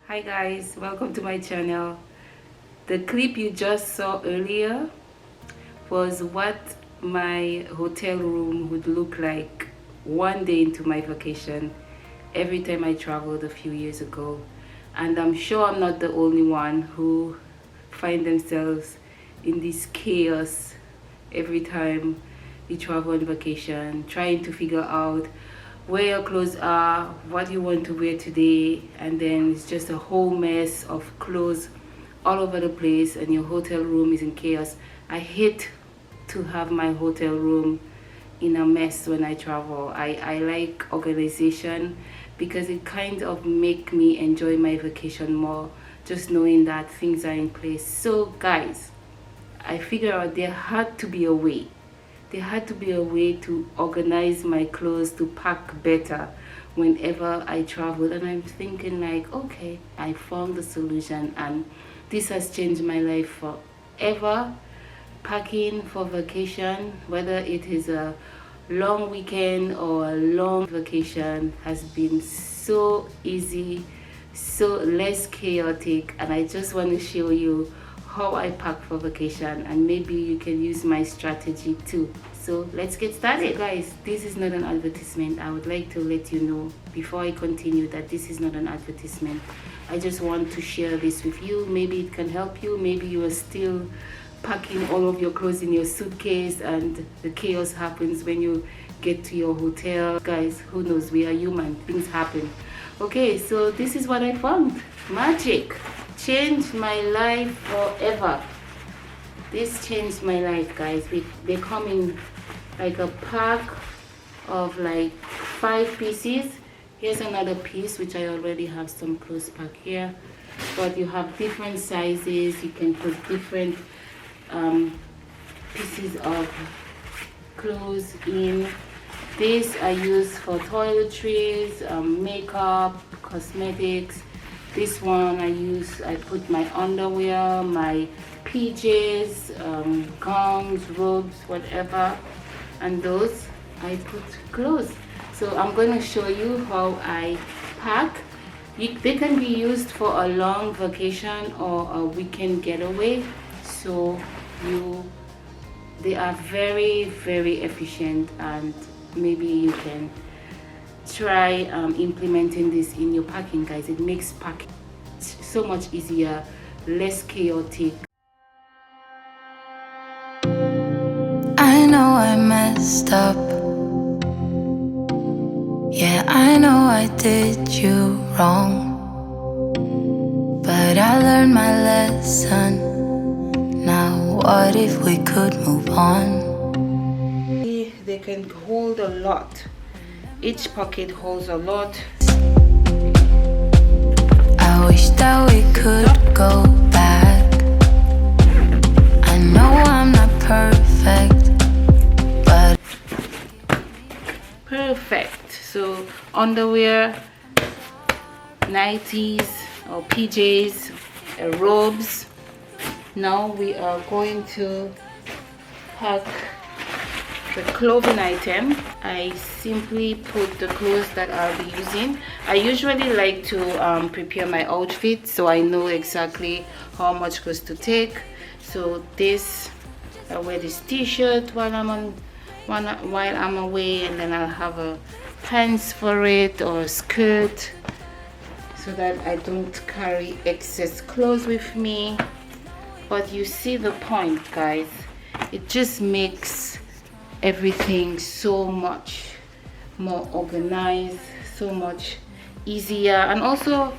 Hi guys, welcome to my channel. The clip you just saw earlier was what my hotel room would look like one day into my vacation every time I traveled a few years ago. And I'm sure I'm not the only one who find themselves in this chaos every time you travel on vacation, trying to figure out where your clothes are, what you want to wear today, and then it's just a whole mess of clothes all over the place and your hotel room is in chaos. I hate to have my hotel room in a mess when I travel. I like organization because it kind of make me enjoy my vacation more, just knowing that things are in place. So guys, I figured out there had to be a way. There had to be a way to organize my clothes, to pack better whenever I travel. And I'm thinking like, okay, I found the solution and this has changed my life forever. Packing for vacation, whether it is a long weekend or a long vacation, has been so easy, so less chaotic, and I just want to show you how I pack for vacation, and maybe you can use my strategy too. So let's get started. Guys, this is not an advertisement. I would like to let you know before I continue that this is not an advertisement. I just want to share this with you. Maybe it can help you. Maybe you are still packing all of your clothes in your suitcase and the chaos happens when you get to your hotel. Guys, who knows, we are human, things happen. Okay, so this is what I found. Magic changed my life forever. This changed my life, guys. They come in like a pack of like 5 pieces. Here's another piece which I already have some clothes packed here, but you have different sizes. You can put different pieces of clothes in. These are used for toiletries, makeup, cosmetics. This one I put my underwear, my PJs, gowns, robes, whatever, and those I put clothes. So I'm going to show you how I pack. They can be used for a long vacation or a weekend getaway. So they are very, very efficient, and maybe you can try implementing this in your packing, guys. It makes packing so much easier, less chaotic. I know I messed up. Yeah, I know I did you wrong, but I learned my lesson. Now what if we could move on? They can hold a lot. Each pocket holds a lot. I wish that we could go back. I know I'm not perfect, but Perfect. So underwear, nighties or PJs, robes. Now we are going to pack the clothing item. I simply put the clothes that I'll be using. I usually like to prepare my outfit so I know exactly how much clothes to take. So this, I wear this t-shirt while I'm away, and then I'll have a pants for it or a skirt so that I don't carry excess clothes with me. But you see the point, guys. It just makes everything so much more organized, so much easier, and also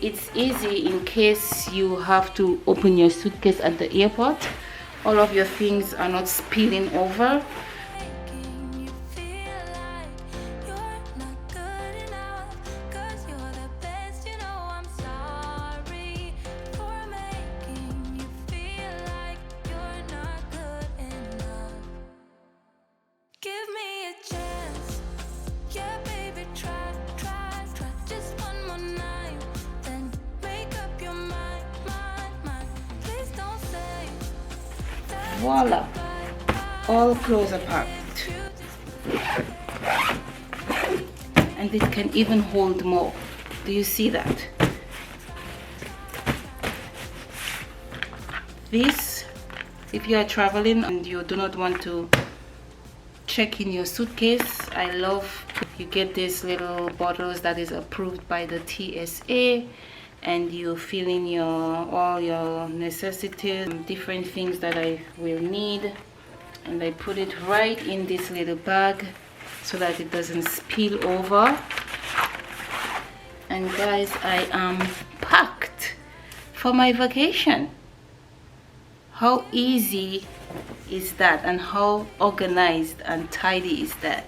it's easy in case you have to open your suitcase at the airport. All of your things are not spilling over. Voila, all clothes are packed, and it can even hold more. Do you see that? this if you are traveling and you do not want to check in your suitcase. I love you get these little bottles that is approved by the TSA, and you fill in all your necessities, different things that I will need, and I put it right in this little bag so that it doesn't spill over. And guys, I am packed for my vacation. How easy is that, and how organized and tidy is that?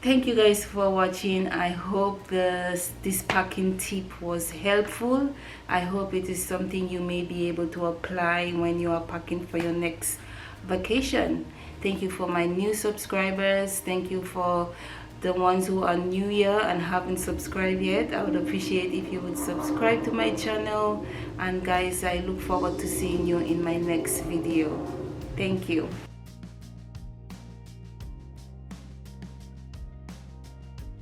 Thank you guys for watching. I hope this packing tip was helpful. I hope it is something you may be able to apply when you are packing for your next vacation. Thank you for my new subscribers. Thank you for the ones who are new here and haven't subscribed yet. I would appreciate if you would subscribe to my channel. And guys, I look forward to seeing you in my next video. Thank you.